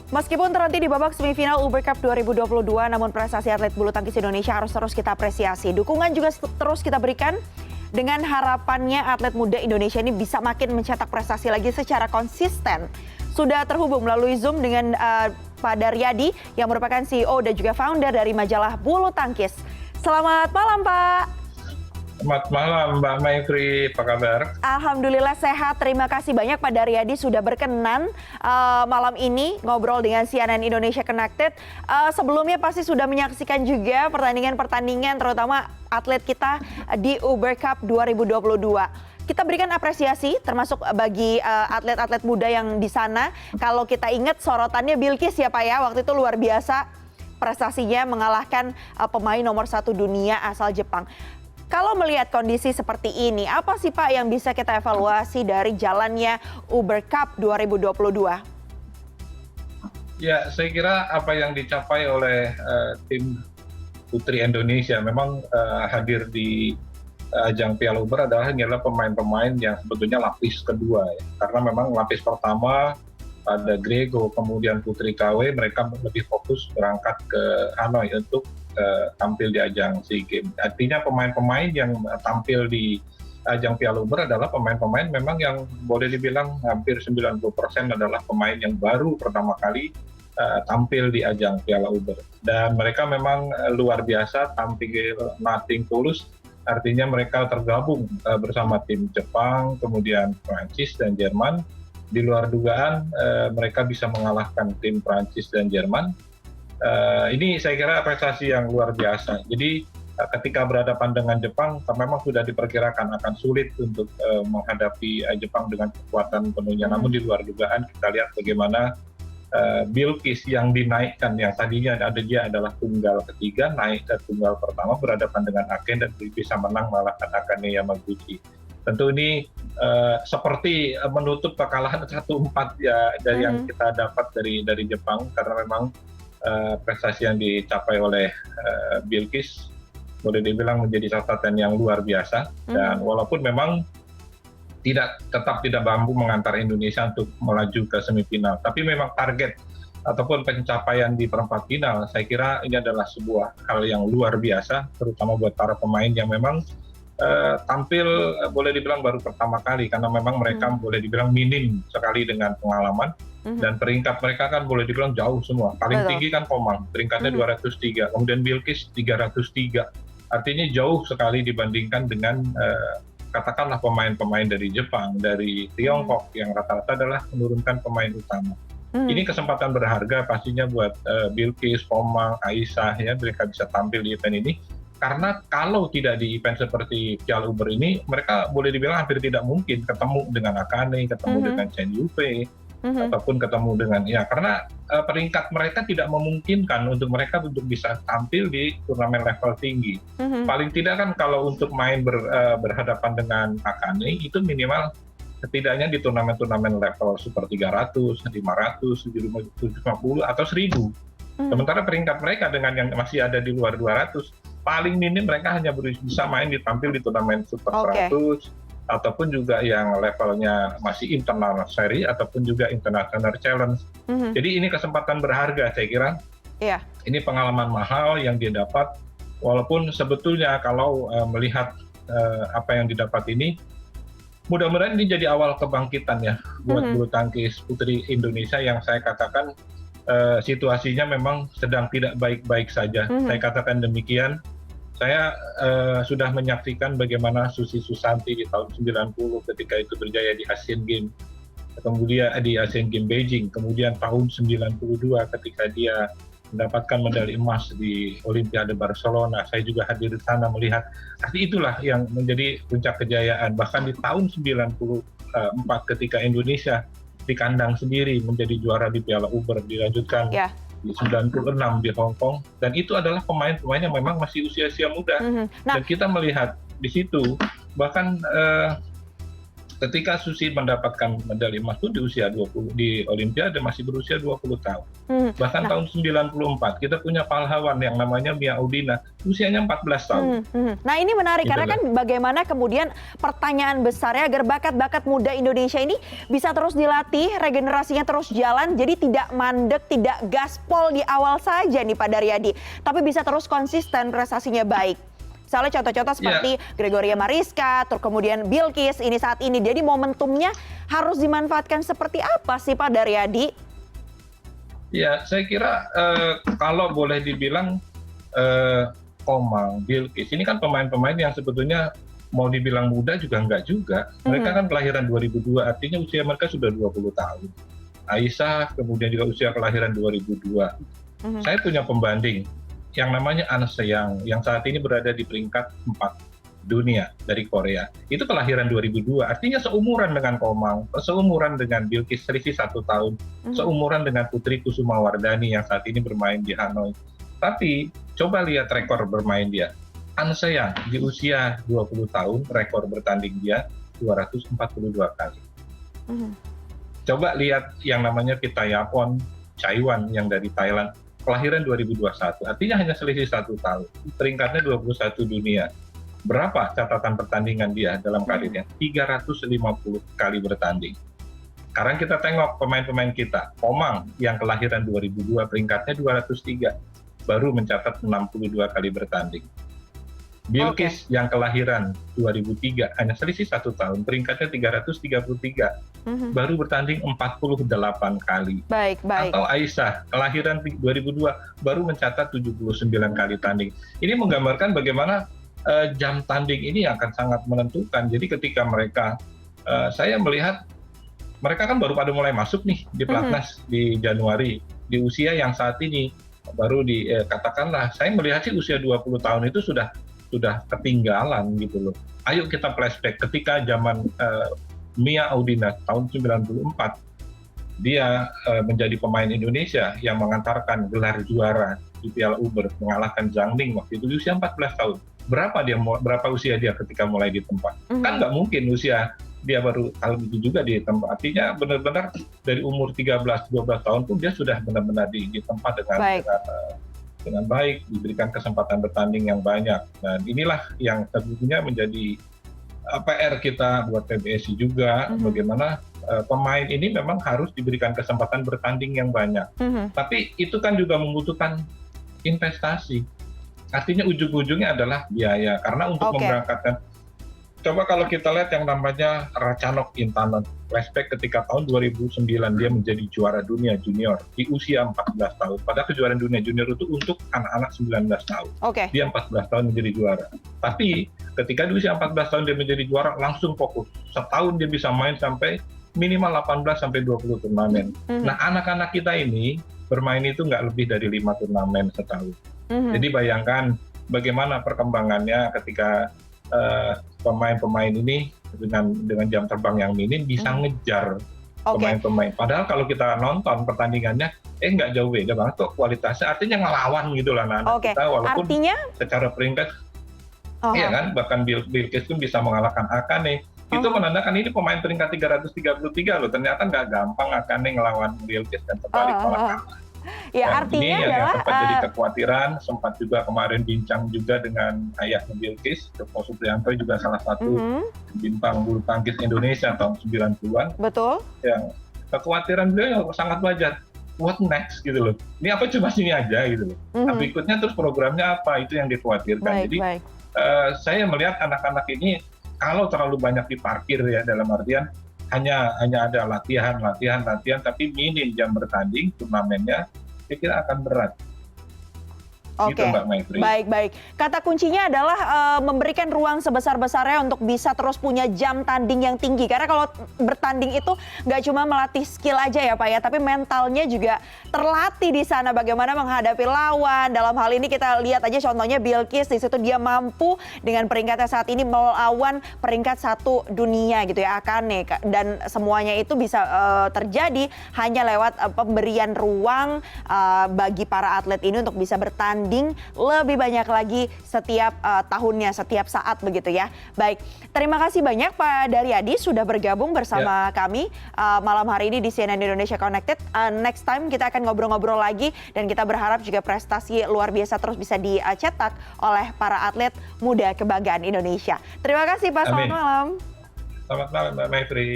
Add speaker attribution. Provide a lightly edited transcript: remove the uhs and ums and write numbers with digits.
Speaker 1: Meskipun terhenti di babak semifinal Uber Cup 2022, namun prestasi atlet bulu tangkis Indonesia harus terus kita apresiasi. Dukungan juga terus kita berikan dengan harapannya atlet muda Indonesia ini bisa makin mencetak prestasi lagi secara konsisten. Sudah terhubung melalui Zoom dengan Pak Daryadi yang merupakan CEO dan juga founder dari majalah Bulu Tangkis. Selamat malam, Pak.
Speaker 2: Selamat malam Mbak Maifri, apa kabar?
Speaker 1: Alhamdulillah sehat, terima kasih banyak Pak Daryadi sudah berkenan malam ini ngobrol dengan CNN Indonesia Connected. Sebelumnya pasti sudah menyaksikan juga pertandingan-pertandingan terutama atlet kita di Uber Cup 2022. Kita berikan apresiasi termasuk bagi atlet-atlet muda yang di sana. Kalau kita ingat sorotannya Bilkis ya Pak ya, waktu itu luar biasa prestasinya mengalahkan pemain nomor 1 dunia asal Jepang. Kalau melihat kondisi seperti ini, apa sih Pak yang bisa kita evaluasi dari jalannya Uber Cup 2022?
Speaker 2: Ya, saya kira apa yang dicapai oleh tim putri Indonesia memang hadir di ajang Piala Uber hanyalah pemain-pemain yang sebetulnya lapis kedua ya. Karena memang lapis pertama ada Grego, kemudian Putri KW, mereka lebih fokus berangkat ke Hanoi untuk tampil di ajang SEA Games. Artinya pemain-pemain yang tampil di ajang Piala Uber adalah pemain-pemain memang yang boleh dibilang hampir 90% adalah pemain yang baru pertama kali tampil di ajang Piala Uber. Dan mereka memang luar biasa, tampil nothing tulus, artinya mereka tergabung bersama tim Jepang, kemudian Prancis dan Jerman. Di luar dugaan mereka bisa mengalahkan tim Prancis dan Jerman. Ini saya kira prestasi yang luar biasa. Jadi ketika berhadapan dengan Jepang, memang sudah diperkirakan akan sulit untuk menghadapi Jepang dengan kekuatan penuhnya. Namun di luar dugaan kita lihat bagaimana Bilkis yang dinaikkan, yang tadinya dia adalah tunggal ketiga, naik ke tunggal pertama berhadapan dengan Aken dan bisa menang mengalahkan Akane Yamaguchi. Tentu ini seperti menutup kekalahan 1-4 ya dari yang kita dapat dari Jepang, karena memang prestasi yang dicapai oleh Bilkis boleh dibilang menjadi catatan yang luar biasa. Dan walaupun memang tetap tidak mampu mengantar Indonesia untuk melaju ke semifinal, tapi memang target ataupun pencapaian di perempat final saya kira ini adalah sebuah hal yang luar biasa, terutama buat para pemain yang memang tampil boleh dibilang baru pertama kali, karena memang mereka boleh dibilang minim sekali dengan pengalaman. Dan peringkat mereka kan boleh dibilang jauh semua. Paling tinggi kan Komang, peringkatnya 203, kemudian Bilkis 303. Artinya jauh sekali dibandingkan dengan katakanlah pemain-pemain dari Jepang, dari Tiongkok yang rata-rata adalah menurunkan pemain utama. Ini kesempatan berharga pastinya buat Bilkis, Komang, Aisyah ya, mereka bisa tampil di event ini. Karena kalau tidak di event seperti Piala Uber ini, mereka boleh dibilang hampir tidak mungkin ketemu dengan Akane, ketemu dengan Chen Yufei, ataupun ketemu dengan karena peringkat mereka tidak memungkinkan untuk mereka untuk bisa tampil di turnamen level tinggi. Paling tidak kan kalau untuk main berhadapan dengan Akane itu minimal setidaknya di turnamen-turnamen level super 300, 500, 750 atau 1000. Sementara peringkat mereka dengan yang masih ada di luar 200, paling minim mereka hanya bisa main tampil di turnamen super 100, ataupun juga yang levelnya masih internal seri ataupun juga international challenge. Jadi ini kesempatan berharga saya kira. Ini pengalaman mahal yang dia dapat, walaupun sebetulnya kalau melihat apa yang didapat ini, mudah-mudahan ini jadi awal kebangkitan ya buat bulu tangkis putri Indonesia yang saya katakan situasinya memang sedang tidak baik-baik saja. Saya katakan demikian. Saya sudah menyaksikan bagaimana Susi Susanti di tahun 90 ketika itu berjaya di Asian Games, kemudian di Asian Games Beijing, kemudian tahun 92 ketika dia mendapatkan medali emas di Olimpiade Barcelona. Saya juga hadir di sana melihat. Arti itulah yang menjadi puncak kejayaan. Bahkan di tahun 94 ketika Indonesia di kandang sendiri menjadi juara di Piala Uber, dilanjutkan di 96 di Hong Kong, dan itu adalah pemain-pemain yang memang masih usia muda. Dan kita melihat di situ bahkan Ketika Susi mendapatkan medali emas itu di usia 20, di Olimpiade masih berusia 20 tahun. Bahkan
Speaker 1: Nah,
Speaker 2: tahun 94 kita punya pahlawan yang namanya Mia Udina, usianya 14 tahun.
Speaker 1: Nah, ini menarik
Speaker 2: Gitu
Speaker 1: karena
Speaker 2: loh.
Speaker 1: kan bagaimana kemudian pertanyaan besarnya agar bakat-bakat muda Indonesia ini bisa terus dilatih, regenerasinya terus jalan, jadi tidak mandek, tidak gaspol di awal saja nih Pak Daryadi, tapi bisa terus konsisten prestasinya baik. Misalnya contoh-contoh
Speaker 2: Ya,
Speaker 1: seperti Gregoria Mariska, terus kemudian Bilkis ini saat ini. Jadi momentumnya harus dimanfaatkan seperti apa sih Pak Daryadi?
Speaker 2: ya, saya kira kalau boleh dibilang Komang, Bilkis, ini kan pemain-pemain yang sebetulnya mau dibilang muda juga enggak juga. Mereka kan kelahiran 2002, artinya usia mereka sudah 20 tahun. Aisyah kemudian juga usia kelahiran 2002. Saya punya pembanding yang namanya An Seyang yang saat ini berada di peringkat 4 dunia dari Korea. Itu kelahiran 2002, artinya seumuran dengan Komang, seumuran dengan Bilkis, selisih 1 tahun, seumuran dengan Putri Kusuma Wardani yang saat ini bermain di Hanoi. Tapi coba lihat rekor bermain dia. An Seyang di usia 20 tahun, rekor bertanding dia 242 kali. Coba lihat yang namanya Pitayapon Chaiwan yang dari Thailand, kelahiran 2021, artinya hanya selisih 1 tahun. Peringkatnya 21 dunia. Berapa catatan pertandingan dia dalam karirnya? 350 kali bertanding. Sekarang kita tengok pemain-pemain kita. Komang yang kelahiran 2002, peringkatnya 203. Baru mencatat 62 kali bertanding. Bilkis yang kelahiran 2003, hanya selisih 1 tahun, peringkatnya 333. Baru bertanding 48 kali.
Speaker 1: Baik.
Speaker 2: Atau Aisyah, kelahiran 2002, baru mencatat 79 kali tanding. Ini menggambarkan bagaimana jam tanding ini akan sangat menentukan. Jadi ketika mereka, saya melihat mereka kan baru pada mulai masuk nih di pelatnas di Januari, di usia yang saat ini baru katakanlah, saya melihat sih usia 20 tahun itu sudah ketinggalan gitu loh. Ayo kita flashback ketika zaman Mia Udina tahun 94, dia menjadi pemain Indonesia yang mengantarkan gelar juara di Piala Uber, mengalahkan Zhang Ning waktu itu di usia 14 tahun. Berapa usia dia ketika mulai ditempa? Kan nggak mungkin usia dia baru tahun itu juga ditempa. Artinya benar-benar dari umur 13-12 tahun pun dia sudah benar-benar ditempa dengan baik, diberikan kesempatan bertanding yang banyak. Dan inilah yang tentunya menjadi PR kita buat PBSI juga, bagaimana pemain ini memang harus diberikan kesempatan bertanding yang banyak. Tapi itu kan juga membutuhkan investasi. Artinya ujung-ujungnya adalah biaya. Karena untuk memberangkatkan, coba kalau kita lihat yang namanya Ratchanok Intanon, flashback ketika tahun 2009 dia menjadi juara dunia junior di usia 14 tahun. Padahal kejuaraan dunia junior itu untuk anak-anak 19 tahun. Dia 14 tahun menjadi juara. Tapi ketika di usia 14 tahun dia menjadi juara, langsung fokus. Setahun dia bisa main sampai minimal 18 sampai 20 turnamen. Nah, anak-anak kita ini bermain itu nggak lebih dari 5 turnamen setahun. Jadi bayangkan bagaimana perkembangannya ketika pemain-pemain ini dengan jam terbang yang minim bisa ngejar pemain-pemain. Padahal kalau kita nonton pertandingannya, nggak jauh beda banget kok kualitasnya. Artinya ngelawan gitu lah anak-anak kita, walaupun secara peringkat, iya kan, bahkan Bilkis pun bisa mengalahkan Akane. Itu menandakan ini pemain peringkat 333 loh. Ternyata nggak gampang Akane ngelawan Bilkis dan terbalik malah kalah.
Speaker 1: Ya, artinya
Speaker 2: ini
Speaker 1: adalah
Speaker 2: yang sempat jadi kekhawatiran, sempat juga kemarin bincang juga dengan ayahnya Bilkis, Joko Supriyanto juga salah satu bintang bulu tangkis Indonesia tahun 90-an.
Speaker 1: Betul.
Speaker 2: Yang kekhawatiran beliau sangat wajar. What next gitu loh. Ini apa cuma sini aja gitu loh. Berikutnya terus programnya apa, itu yang dikhawatirkan. Jadi saya melihat anak-anak ini kalau terlalu banyak diparkir ya, dalam artian hanya ada latihan, tapi minim jam bertanding turnamennya, saya kira akan berat. Gitu, Mbak Maifri.
Speaker 1: Baik. Kata kuncinya adalah memberikan ruang sebesar-besarnya untuk bisa terus punya jam tanding yang tinggi. Karena kalau bertanding itu nggak cuma melatih skill aja ya Pak ya, tapi mentalnya juga terlatih di sana. Bagaimana menghadapi lawan. Dalam hal ini kita lihat aja contohnya Bilkis, di situ dia mampu dengan peringkatnya saat ini melawan peringkat 1 dunia gitu ya, Akane. Dan semuanya itu bisa terjadi hanya lewat pemberian ruang bagi para atlet ini untuk bisa bertanding bertanding lebih banyak lagi setiap tahunnya, setiap saat begitu ya. Baik, terima kasih banyak Pak Daryadi sudah bergabung bersama kami malam hari ini di CNN Indonesia Connected. Next time kita akan ngobrol-ngobrol lagi dan kita berharap juga prestasi luar biasa terus bisa dicetak oleh para atlet muda kebanggaan Indonesia. Terima kasih Pak, selamat malam.
Speaker 2: Selamat malam Mbak Maifri.